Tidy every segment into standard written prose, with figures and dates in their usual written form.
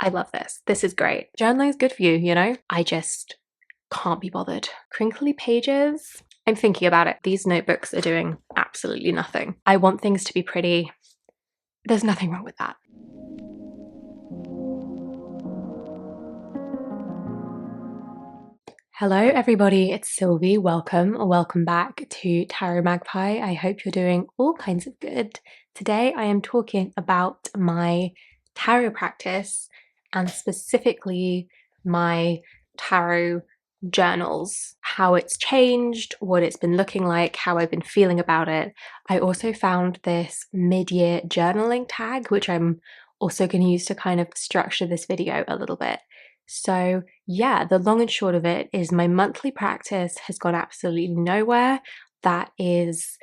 I love this. This is great. Journaling is good for you, you know? I just can't be bothered. Crinkly pages. I'm thinking about it. These notebooks are doing absolutely nothing. I want things to be pretty. There's nothing wrong with that. Hello everybody, it's Sylvie. Welcome back to Tarot Magpie. I hope you're doing all kinds of good. Today I am talking about my tarot practice and specifically my tarot journals, how it's changed, what it's been looking like, how I've been feeling about it. I also found this mid-year journaling tag, which I'm also going to use to kind of structure this video a little bit. So yeah, the long and short of it is my monthly practice has gone absolutely nowhere. That is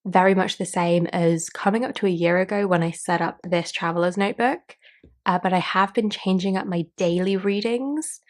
very much the same as coming up to a year ago when I set up this traveler's notebook, but I have been changing up my daily readings.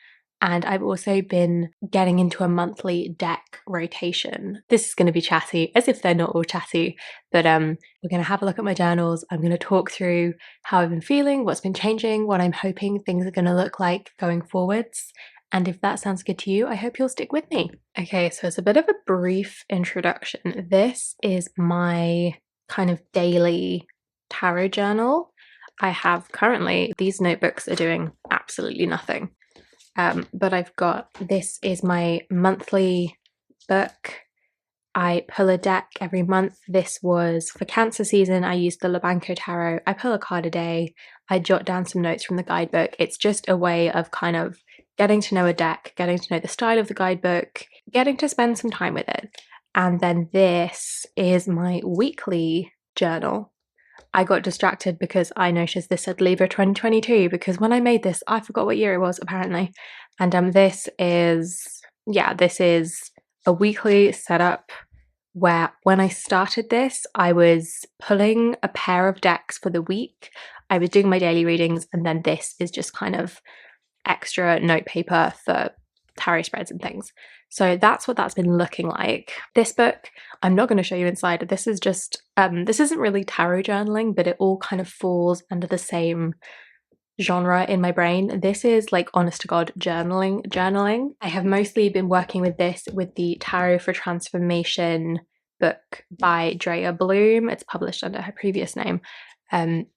And I've also been getting into a monthly deck rotation. This is going to be chatty, as if they're not all chatty, but we're going to have a look at my journals. I'm going to talk through how I've been feeling, what's been changing, what I'm hoping things are going to look like going forwards. And if that sounds good to you, I hope you'll stick with me. Okay, so it's a bit of a brief introduction. This is my kind of daily tarot journal. I have currently, these notebooks are doing absolutely nothing. But I've got, this is my monthly book. I pull a deck every month. This was for Cancer season. I used the Labanco Tarot. I pull a card a day. I jot down some notes from the guidebook. It's just a way of kind of getting to know a deck, getting to know the style of the guidebook, getting to spend some time with it. And then this is my weekly journal. I got distracted because I noticed this said Libra 2022 because when I made this, I forgot what year it was apparently. And this is a weekly setup where when I started this, I was pulling a pair of decks for the week. I was doing my daily readings, and then this is just kind of extra note paper for tarot spreads and things. So that's what that's been looking like. This book, I'm not going to show you inside. This is just, this isn't really tarot journaling, but it all kind of falls under the same genre in my brain. This is like honest to God journaling. I have mostly been working with this with the Tarot for Transformation book by Drea Bloom. It's published under her previous name,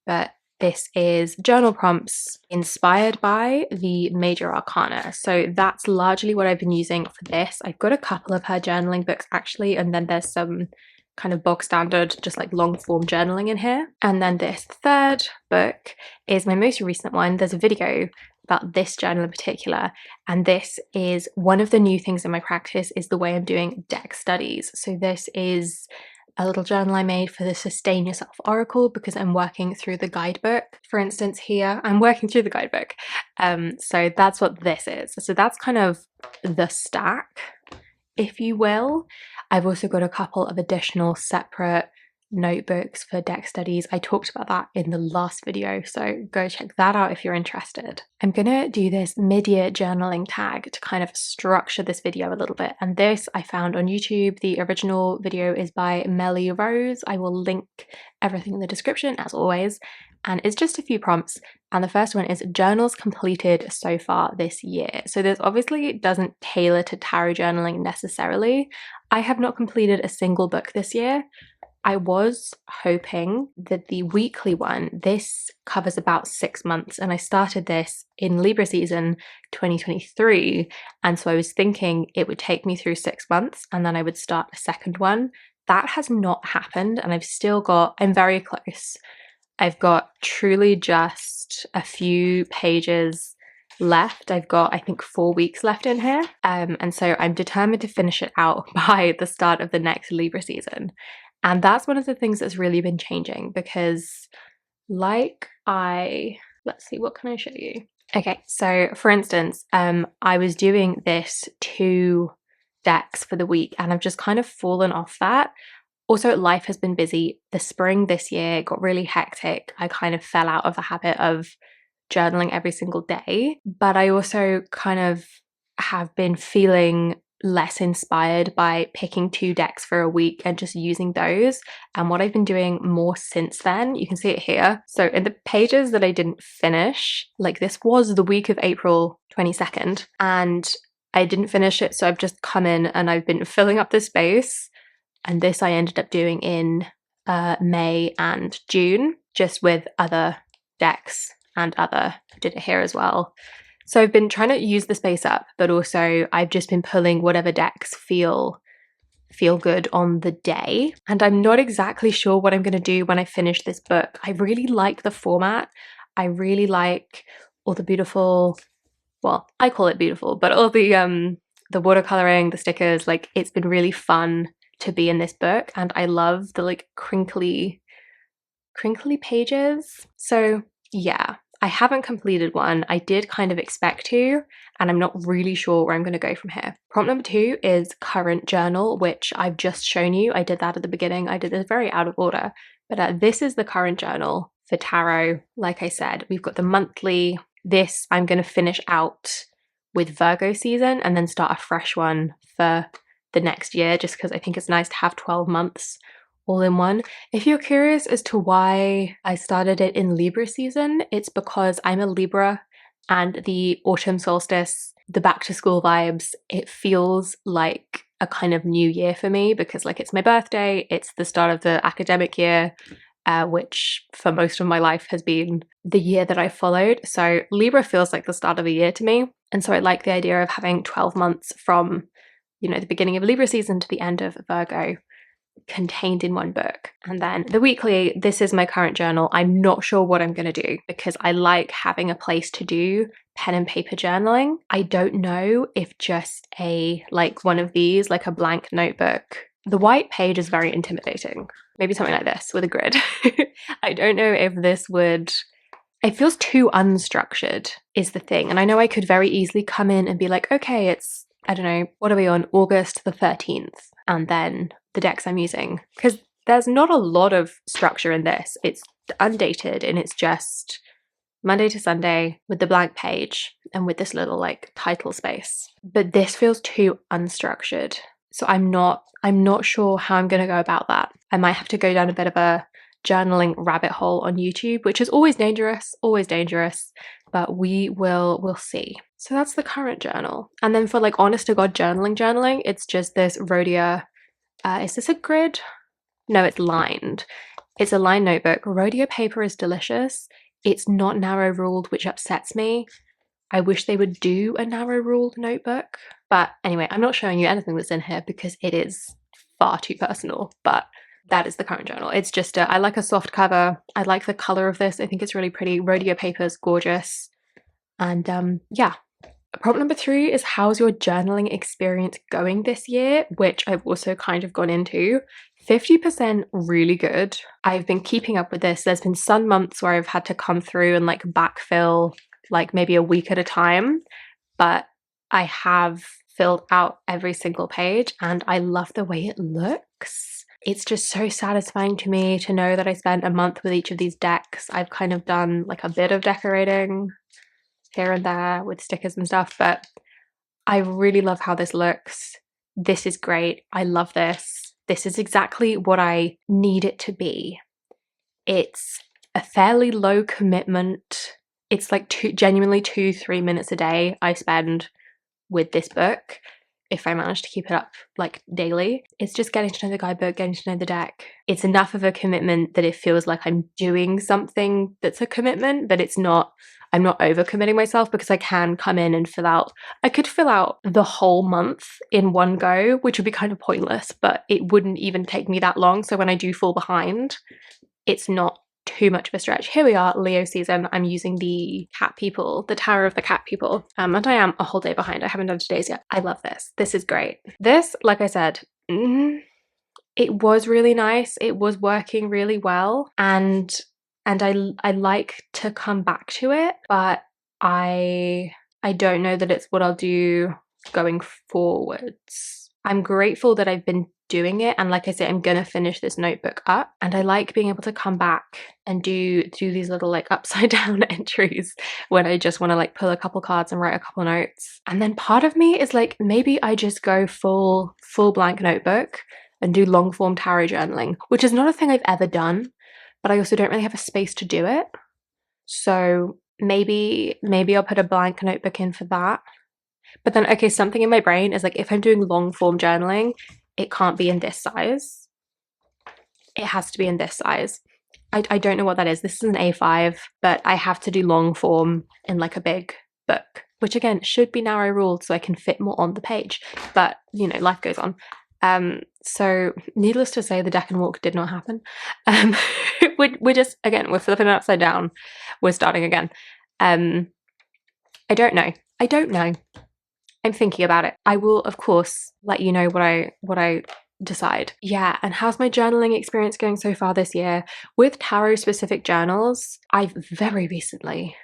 but this is journal prompts inspired by the major arcana. So that's largely what I've been using for this. I've got a couple of her journaling books actually, and then there's some kind of bog standard, just like long form journaling in here. And then this third book is my most recent one. There's a video about this journal in particular. And this is one of the new things in my practice is the way I'm doing deck studies. So this is a little journal I made for the Sustain Yourself Oracle because I'm working through the guidebook. For instance, here, I'm working through the guidebook. So that's what this is. So that's kind of the stack, if you will. I've also got a couple of additional separate notebooks for deck studies. I talked about that in the last video, so go check that out if you're interested. I'm gonna do this mid-year journaling tag to kind of structure this video a little bit, and this I found on YouTube. The original video is by Melly Rose. I will link everything in the description as always, and it's just a few prompts. And the first one is journals completed so far this year. So this obviously doesn't tailor to tarot journaling necessarily. I have not completed a single book this year. I was hoping that the weekly one, this covers about 6 months, and I started this in Libra season 2023, and so I was thinking it would take me through 6 months and then I would start a second one. That has not happened, and I'm very close. I've got truly just a few pages left. I've got, I think, 4 weeks left in here. And so I'm determined to finish it out by the start of the next Libra season. And that's one of the things that's really been changing because let's see, what can I show you? Okay, so for instance, I was doing this 2 decks for the week and I've just kind of fallen off that. Also, life has been busy. The spring this year got really hectic. I kind of fell out of the habit of journaling every single day, but I also kind of have been feeling less inspired by picking 2 decks for a week and just using those. And what I've been doing more since then, you can see it here. So in the pages that I didn't finish, like this was the week of April 22nd, and I didn't finish it, so I've just come in and I've been filling up the space. And this I ended up doing in May and June, just with other decks and I did it here as well. So I've been trying to use the space up, but also I've just been pulling whatever decks feel good on the day. And I'm not exactly sure what I'm going to do when I finish this book. I really like the format. I really like all the beautiful, well, I call it beautiful, but all the watercoloring, the stickers, like it's been really fun to be in this book. And I love the like crinkly pages. So yeah, I haven't completed one. I did kind of expect to, and I'm not really sure where I'm going to go from here. Prompt number 2 is current journal, which I've just shown you. I did that at the beginning. I did this very out of order, but this is the current journal for tarot. Like I said, we've got the monthly. This I'm going to finish out with Virgo season and then start a fresh one for the next year, just because I think it's nice to have 12 months all in one. If you're curious as to why I started it in Libra season, it's because I'm a Libra, and the autumn solstice, the back to school vibes, it feels like a kind of new year for me, because like it's my birthday, it's the start of the academic year, which for most of my life has been the year that I followed. So Libra feels like the start of a year to me. And so I like the idea of having 12 months from, you know, the beginning of Libra season to the end of Virgo contained in one book. And then the weekly, this is my current journal. I'm not sure what I'm going to do because I like having a place to do pen and paper journaling. I don't know if just like one of these, like a blank notebook. The white page is very intimidating. Maybe something like this with a grid. I don't know if this would, it feels too unstructured is the thing. And I know I could very easily come in and be like, okay, it's, I don't know, what are we on, August the 13th? And then the decks I'm using, because there's not a lot of structure in this. It's undated and it's just Monday to Sunday with the blank page and with this little like title space. But this feels too unstructured. So I'm not sure how I'm going to go about that. I might have to go down a bit of a journaling rabbit hole on YouTube, which is always dangerous, but we'll see. So that's the current journal. And then for like honest to God journaling, it's just this Rhodia. Is this a grid? No, it's lined. It's a lined notebook. Rhodia paper is delicious. It's not narrow ruled, which upsets me. I wish they would do a narrow ruled notebook. But anyway, I'm not showing you anything that's in here because it is far too personal. But that is the current journal. It's just, I like a soft cover. I like the color of this. I think it's really pretty. Rhodia paper is gorgeous. And yeah. Prompt number 3 is how's your journaling experience going this year, which I've also kind of gone into. 50% really good. I've been keeping up with this. There's been some months where I've had to come through and like backfill like maybe a week at a time, but I have filled out every single page and I love the way it looks. It's just so satisfying to me to know that I spent a month with each of these decks. I've kind of done like a bit of decorating here and there with stickers and stuff, but I really love how this looks. This is great. I love this. This is exactly what I need it to be. It's a fairly low commitment. It's like genuinely 2-3 minutes a day I spend with this book if I manage to keep it up like daily. It's just getting to know the guidebook, getting to know the deck. It's enough of a commitment that it feels like I'm doing something that's a commitment, but it's not, I'm not overcommitting myself, because I can come in and I could fill out the whole month in one go, which would be kind of pointless, but it wouldn't even take me that long. So when I do fall behind, it's not too much of a stretch. Here we are, Leo season. I'm using the cat people, the Tower of the Cat People. And I am a whole day behind. I haven't done today's yet. I love this. This is great. This, like I said, it was really nice. It was working really well. And I like to come back to it, but I don't know that it's what I'll do going forwards. I'm grateful that I've been doing it, and like I said, I'm gonna finish this notebook up, and I like being able to come back and do these little like upside down entries when I just want to like pull a couple cards and write a couple notes. And then part of me is like, maybe I just go full blank notebook and do long form tarot journaling, which is not a thing I've ever done, but I also don't really have a space to do it. So maybe I'll put a blank notebook in for that. But then, okay, something in my brain is like, if I'm doing long form journaling, it can't be in this size. It has to be in this size. I don't know what that is. This is an A5, but I have to do long form in like a big book, which again should be narrow ruled so I can fit more on the page. But you know, life goes on. So needless to say, the deck and walk did not happen. We're just, again, we're flipping it upside down. We're starting again. I don't know. I'm thinking about it. I will, of course, let you know what I decide. Yeah, and how's my journaling experience going so far this year? With tarot specific journals, I've very recently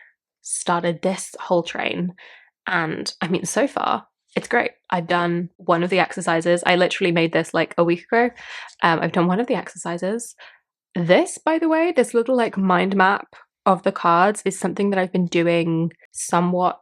started this whole train, and I mean, so far it's great. I've done one of the exercises. I literally made this like a week ago. I've done one of the exercises. This, by the way, this little like mind map of the cards is something that I've been doing somewhat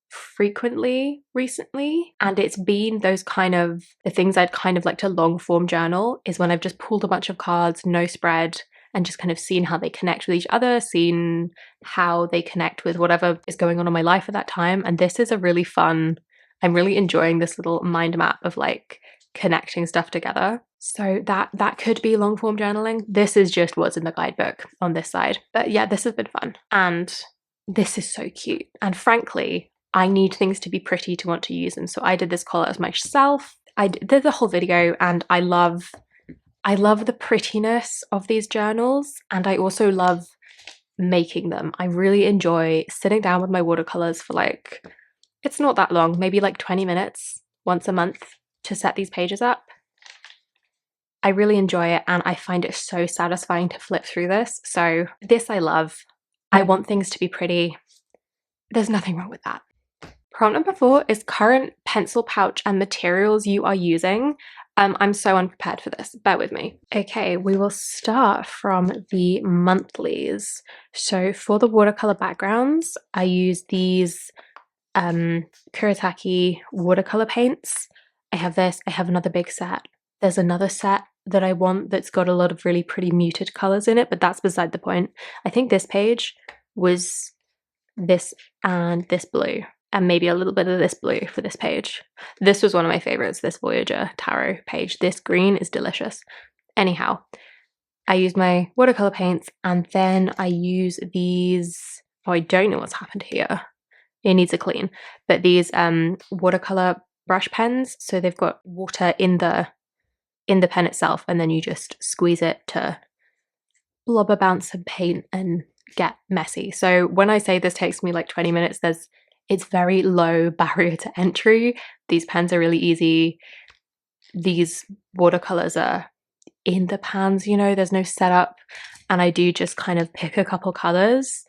frequently recently, and it's been those kind of the things I'd kind of like to long form journal is when I've just pulled a bunch of cards, no spread, and just kind of seen how they connect with each other, seen how they connect with whatever is going on in my life at that time. And this is a really fun, I'm really enjoying this little mind map of like connecting stuff together. So that could be long form journaling. This is just what's in the guidebook on this side. But yeah, this has been fun. And this is so cute. And frankly, I need things to be pretty to want to use them. So I did this collar as myself. I did the whole video, and I love the prettiness of these journals, and I also love making them. I really enjoy sitting down with my watercolors for like, it's not that long, maybe like 20 minutes once a month to set these pages up. I really enjoy it, and I find it so satisfying to flip through this. So this I love. I want things to be pretty. There's nothing wrong with that. Prompt number 4 is current pencil pouch and materials you are using. I'm so unprepared for this, bear with me. Okay, we will start from the monthlies. So for the watercolor backgrounds, I use these Kuretake watercolor paints. I have this, I have another big set. There's another set that I want that's got a lot of really pretty muted colors in it, but that's beside the point. I think this page was this and this blue, and maybe a little bit of this blue for this page. This was one of my favorites, this Voyager Tarot page. This green is delicious. Anyhow, I use my watercolor paints, and then I use these, oh, I don't know what's happened here. It needs a clean, but these watercolor brush pens. So they've got water in the pen itself, and then you just squeeze it to blob a bounce of paint and get messy. So when I say this takes me like 20 minutes, it's very low barrier to entry. These pens are really easy. These watercolors are in the pans, you know, there's no setup. And I do just kind of pick a couple colors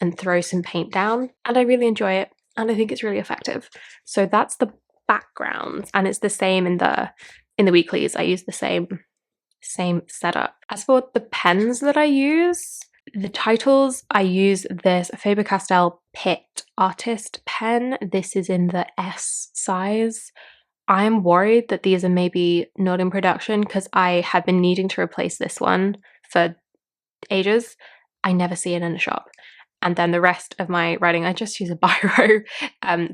and throw some paint down, and I really enjoy it, and I think it's really effective. So that's the backgrounds, and it's the same in the weeklies. I use the same setup. As for the pens that I use, the titles, I use this Faber-Castell Pitt Artist pen. This is in the S size. I'm worried that these are maybe not in production because I have been needing to replace this one for ages. I never see it in a shop. And then the rest of my writing, I just use a biro.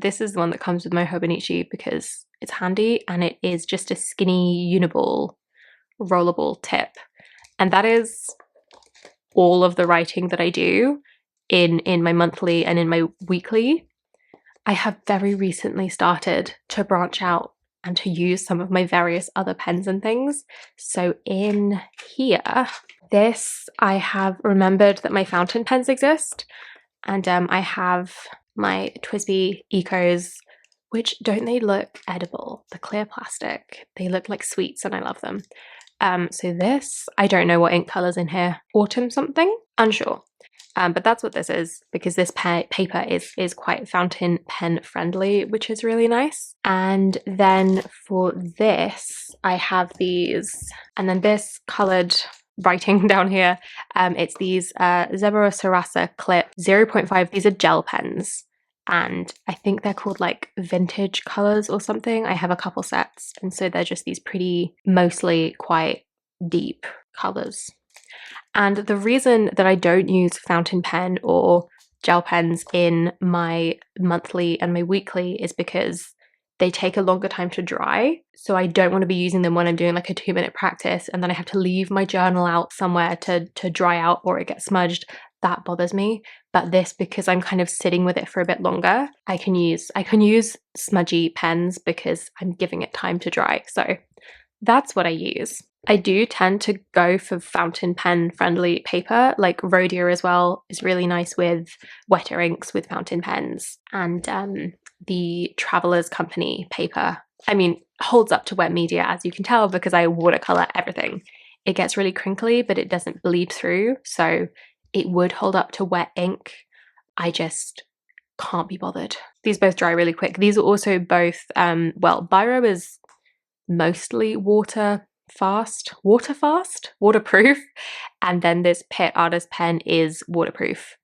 This is the one that comes with my Hobonichi because it's handy, and it is just a skinny uniball rollable tip. And that is all of the writing that I do in my monthly and in my weekly. I have very recently started to branch out and to use some of my various other pens and things. So in here, this, I have remembered that my fountain pens exist, and I have my TWSBI Ecos, which, don't they look edible? The clear plastic, they look like sweets, and I love them. So this, I don't know what ink color's in here. Autumn something? Unsure. But that's what this is, because this paper is quite fountain pen friendly, which is really nice. And then for this, I have these, and then this colored writing down here. It's these Zebra Sarasa Clip 0.5. These are gel pens. And I think they're called like vintage colors or something. I have a couple sets. And so they're just these pretty, mostly quite deep colors. And the reason that I don't use fountain pen or gel pens in my monthly and my weekly is because they take a longer time to dry. So I don't want to be using them when I'm doing like a 2-minute practice and then I have to leave my journal out somewhere to dry out or it gets smudged. That bothers me. But this, because I'm kind of sitting with it for a bit longer, I can use smudgy pens because I'm giving it time to dry. So that's what I use. I do tend to go for fountain pen friendly paper, like Rhodia as well is really nice with wetter inks with fountain pens, and the Travelers Company paper, I mean, holds up to wet media, as you can tell, because I watercolor everything. It gets really crinkly, but it doesn't bleed through, so it would hold up to wet ink. I just can't be bothered. These both dry really quick. These are also both, well, Biro is mostly waterproof, and then this Pitt Artist pen is waterproof.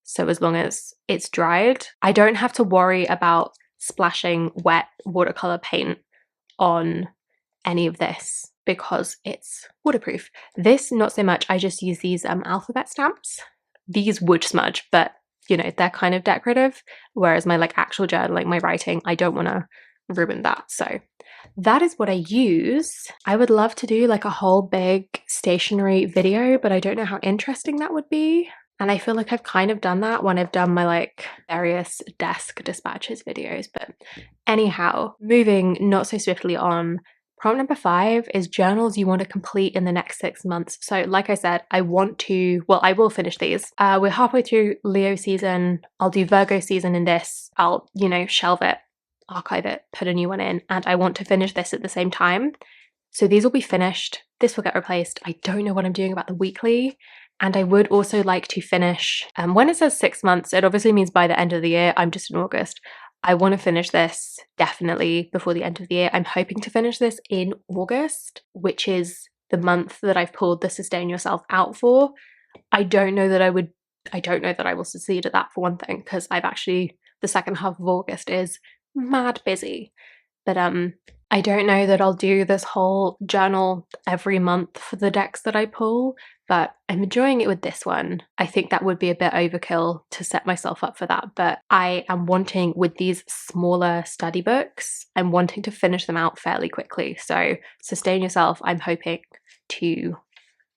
So as long as it's dried, I don't have to worry about splashing wet watercolor paint on any of this because it's waterproof. This, not so much. I just use these alphabet stamps. These would smudge, but you know, they're kind of decorative, whereas my like actual journaling, my writing, I don't want to ruin that. So that is what I use. I would love to do like a whole big stationery video, but I don't know how interesting that would be. And I feel like I've kind of done that when I've done my like various desk dispatches videos. But anyhow, moving not so swiftly on, prompt number 5 is journals you want to complete in the next 6 months. So like I said, I will finish these. We're halfway through Leo season. I'll do Virgo season in this. I'll, shelve it, archive it, put a new one in, and I want to finish this at the same time. So these will be finished. This will get replaced. I don't know what I'm doing about the weekly. And I would also like to finish, when it says 6 months, it obviously means by the end of the year. I'm just in August. I want to finish this definitely before the end of the year. I'm hoping to finish this in August, which is the month that I've pulled the Sustain Yourself out for. I don't know that I will succeed at that, for one thing, because the second half of August is mad busy. But I don't know that I'll do this whole journal every month for the decks that I pull, but I'm enjoying it with this one. I think that would be a bit overkill to set myself up for that, but I am wanting, with these smaller study books, I'm wanting to finish them out fairly quickly. So Sustain Yourself, I'm hoping to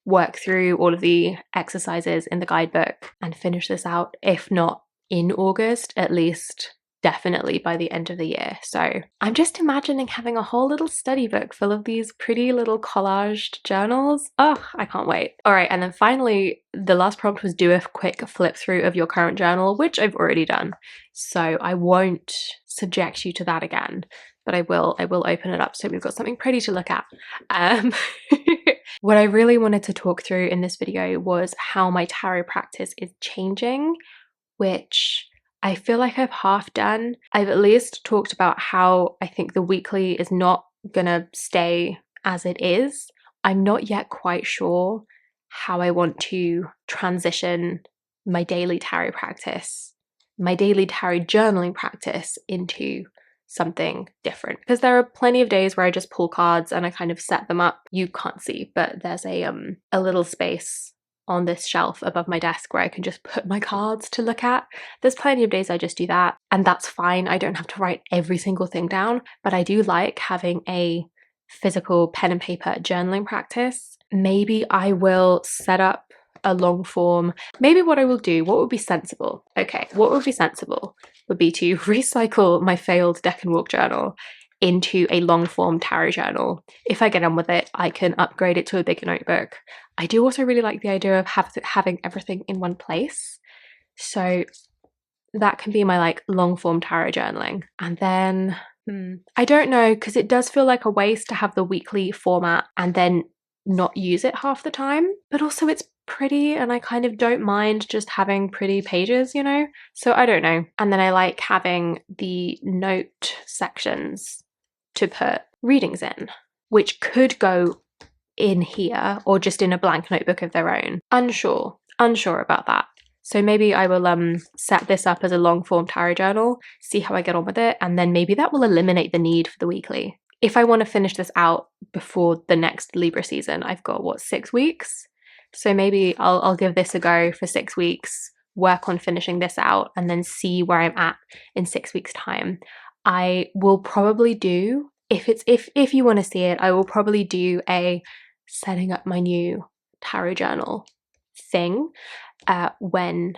work through all of the exercises in the guidebook and finish this out, if not in August, at least definitely by the end of the year. So I'm just imagining having a whole little study book full of these pretty little collaged journals. Oh, I can't wait. All right, and then finally, the last prompt was do a quick flip through of your current journal, which I've already done. So I won't subject you to that again, but I will open it up so we've got something pretty to look at. What I really wanted to talk through in this video was how my tarot practice is changing, which I feel like I've half done. I've at least talked about how I think the weekly is not gonna stay as it is. I'm not yet quite sure how I want to transition my daily tarot practice, my daily tarot journaling practice into something different, because there are plenty of days where I just pull cards and I kind of set them up. You can't see, but there's a little space on this shelf above my desk where I can just put my cards to look at. There's plenty of days I just do that, and that's fine. I don't have to write every single thing down, but I do like having a physical pen and paper journaling practice. Maybe I will set up a long form. Maybe what I will do, what would be sensible? Okay, what would be sensible would be to recycle my failed deck and walk journal into a long form tarot journal. If I get on with it, I can upgrade it to a bigger notebook. I do also really like the idea of having everything in one place. So that can be my like long form tarot journaling. And then I don't know, because it does feel like a waste to have the weekly format and then not use it half the time. But also it's pretty and I kind of don't mind just having pretty pages, you know? So I don't know. And then I like having the note sections to put readings in, which could go in here or just in a blank notebook of their own. Unsure about that. So maybe I will set this up as a long form tarot journal, see how I get on with it, and then maybe that will eliminate the need for the weekly. If I want to finish this out before the next Libra season, I've got what, 6 weeks? So maybe I'll give this a go for 6 weeks, work on finishing this out, and then see where I'm at in 6 weeks' time. I will probably do, if you want to see it, I will probably do a setting up my new tarot journal thing when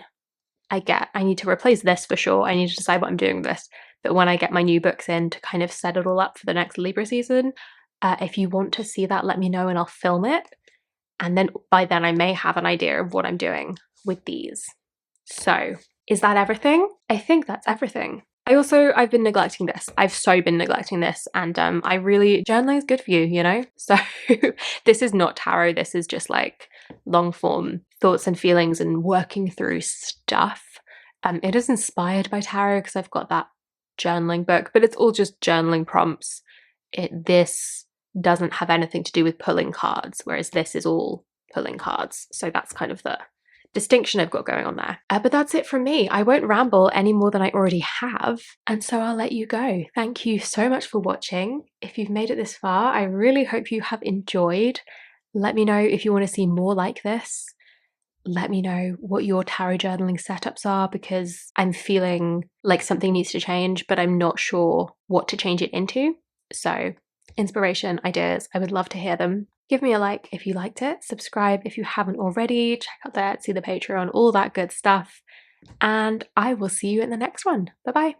I need to replace this for sure. I need to decide what I'm doing with this. But when I get my new books in to kind of set it all up for the next Libra season, if you want to see that, let me know and I'll film it. And then by then I may have an idea of what I'm doing with these. So is that everything? I think that's everything. I've been neglecting this. I've so been neglecting this, and journaling is good for you, you know? So this is not tarot, this is just like long form thoughts and feelings and working through stuff. It is inspired by tarot because I've got that journaling book, but it's all just journaling prompts. This doesn't have anything to do with pulling cards, whereas this is all pulling cards. So that's kind of the distinction I've got going on there. But that's it from me. I won't ramble any more than I already have, and so I'll let you go. Thank you so much for watching. If you've made it this far, I really hope you have enjoyed. Let me know if you want to see more like this. Let me know what your tarot journaling setups are, because I'm feeling like something needs to change, but I'm not sure what to change it into. So inspiration, ideas, I would love to hear them. Give me a like if you liked it, subscribe if you haven't already, check out the Etsy, the Patreon, all that good stuff, and I will see you in the next one. Bye bye.